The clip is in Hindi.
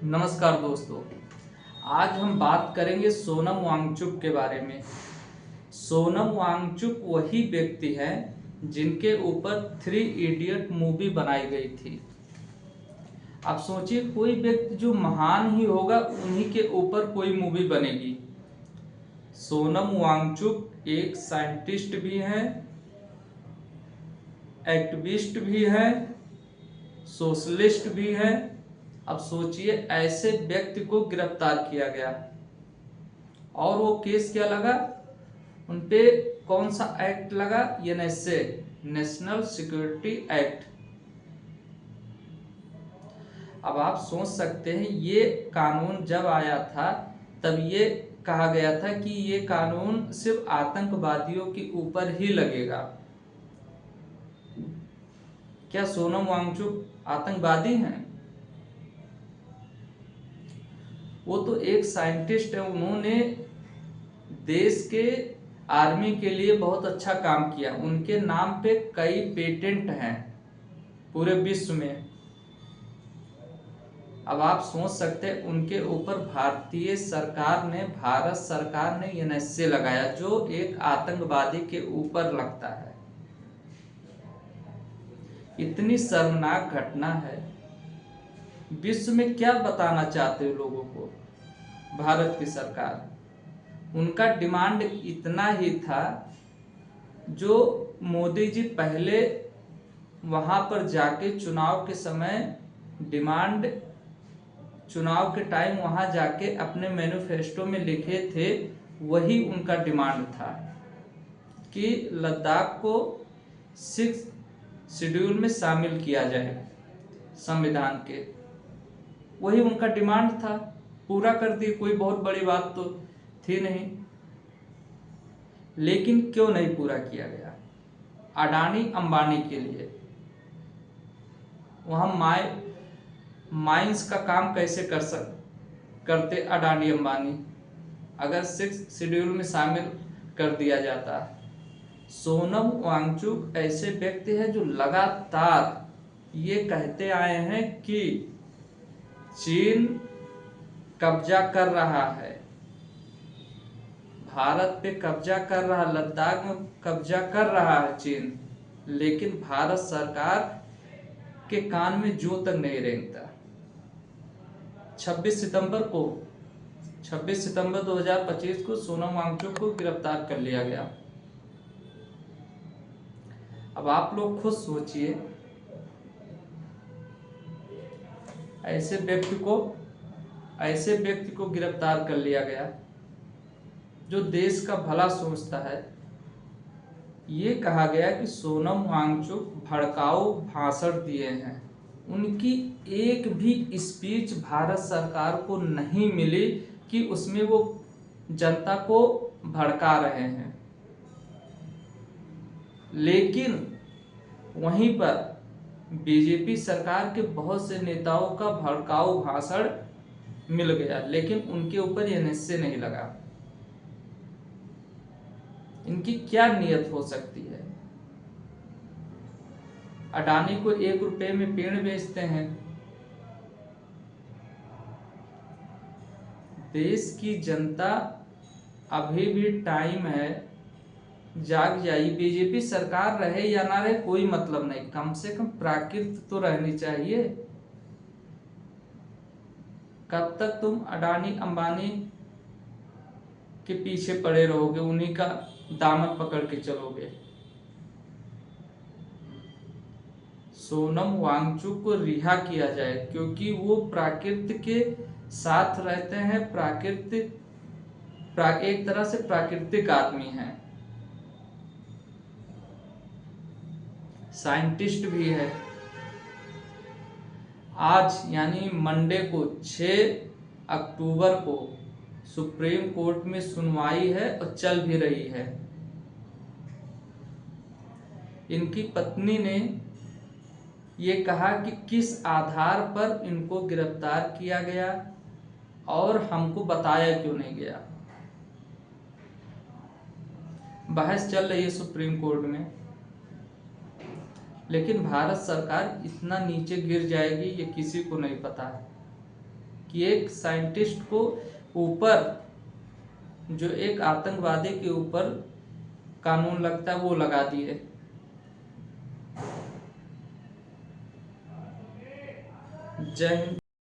नमस्कार दोस्तों। आज हम बात करेंगे सोनम वांगचुक के बारे में। सोनम वांगचुक वही व्यक्ति है जिनके ऊपर 3 इडियट मूवी बनाई गई थी। आप सोचिए, कोई व्यक्ति जो महान ही होगा उन्हीं के ऊपर कोई मूवी बनेगी। सोनम वांगचुक एक साइंटिस्ट भी हैं, एक्टिविस्ट भी हैं, सोशलिस्ट भी हैं। अब सोचिए, ऐसे व्यक्ति को गिरफ्तार किया गया और वो केस क्या लगा, उनपे कौन सा एक्ट लगा? NSA, national security act. अब आप सोच सकते हैं, ये कानून जब आया था तब ये कहा गया था कि ये कानून सिर्फ आतंकवादियों के ऊपर ही लगेगा। क्या सोनम वांगचुक आतंकवादी हैं? वो तो एक साइंटिस्ट है। उन्होंने देश के आर्मी के लिए बहुत अच्छा काम किया। उनके नाम पे कई पेटेंट हैं पूरे विश्व में। अब आप सोच सकते हैं, उनके ऊपर भारत सरकार ने एनएसए लगाया, जो एक आतंकवादी के ऊपर लगता है। इतनी शर्मनाक घटना है। विश्व में क्या बताना चाहते हो लोगों को? भारत की सरकार, उनका डिमांड इतना ही था, जो मोदी जी पहले वहां पर जाके चुनाव के समय चुनाव के टाइम वहां जाके अपने मैनिफेस्टो में लिखे थे, वही उनका डिमांड था कि लद्दाख को 6 शेड्यूल में शामिल किया जाए संविधान के। वही उनका डिमांड था, पूरा कर दिए। कोई बहुत बड़ी बात तो थी नहीं। लेकिन क्यों नहीं पूरा किया गया? अडानी अंबानी के लिए वहां माइंस का काम कैसे करते अडानी अंबानी, अगर 6 शेड्यूल में शामिल कर दिया जाता। सोनम वांगचुक ऐसे व्यक्ति हैं जो लगातार ये कहते आए हैं कि चीन कब्जा कर रहा है, भारत पे कब्जा कर रहा, लद्दाख में कब्जा कर रहा है चीन। लेकिन भारत सरकार के कान में जूं तक नहीं रेंगता। 26 सितंबर 2025 को सोनम वांगचुक को गिरफ्तार कर लिया गया। अब आप लोग खुद सोचिए, ऐसे व्यक्ति को गिरफ्तार कर लिया गया जो देश का भला सोचता है। ये कहा गया कि सोनम वांगचुक भड़काऊ भाषण दिए हैं। उनकी एक भी स्पीच भारत सरकार को नहीं मिली कि उसमें वो जनता को भड़का रहे हैं। लेकिन वहीं पर बीजेपी सरकार के बहुत से नेताओं का भड़काऊ भाषण मिल गया, लेकिन उनके ऊपर एनएसए नहीं लगा। इनकी क्या नीयत हो सकती है? अडानी को 1 रुपए में पेड़ बेचते हैं। देश की जनता, अभी भी टाइम है, जाग जाइए। बीजेपी सरकार रहे या ना रहे कोई मतलब नहीं, कम से कम प्राकृत तो रहनी चाहिए। कब तक तुम अडानी अंबानी के पीछे पड़े रहोगे, उन्हीं का दामन पकड़ के चलोगे? सोनम वांगचुक को रिहा किया जाए, क्योंकि वो प्राकृत के साथ रहते हैं। एक तरह से प्राकृतिक आदमी हैं, साइंटिस्ट भी है। आज यानी मंडे को 6 अक्टूबर को सुप्रीम कोर्ट में सुनवाई है और चल भी रही है। इनकी पत्नी ने ये कहा कि किस आधार पर इनको गिरफ्तार किया गया और हमको बताया क्यों नहीं गया। बहस चल रही है सुप्रीम कोर्ट में। लेकिन भारत सरकार इतना नीचे गिर जाएगी ये किसी को नहीं पता है। कि एक साइंटिस्ट को ऊपर, जो एक आतंकवादी के ऊपर कानून लगता है वो लगा दिए। जय हिंद।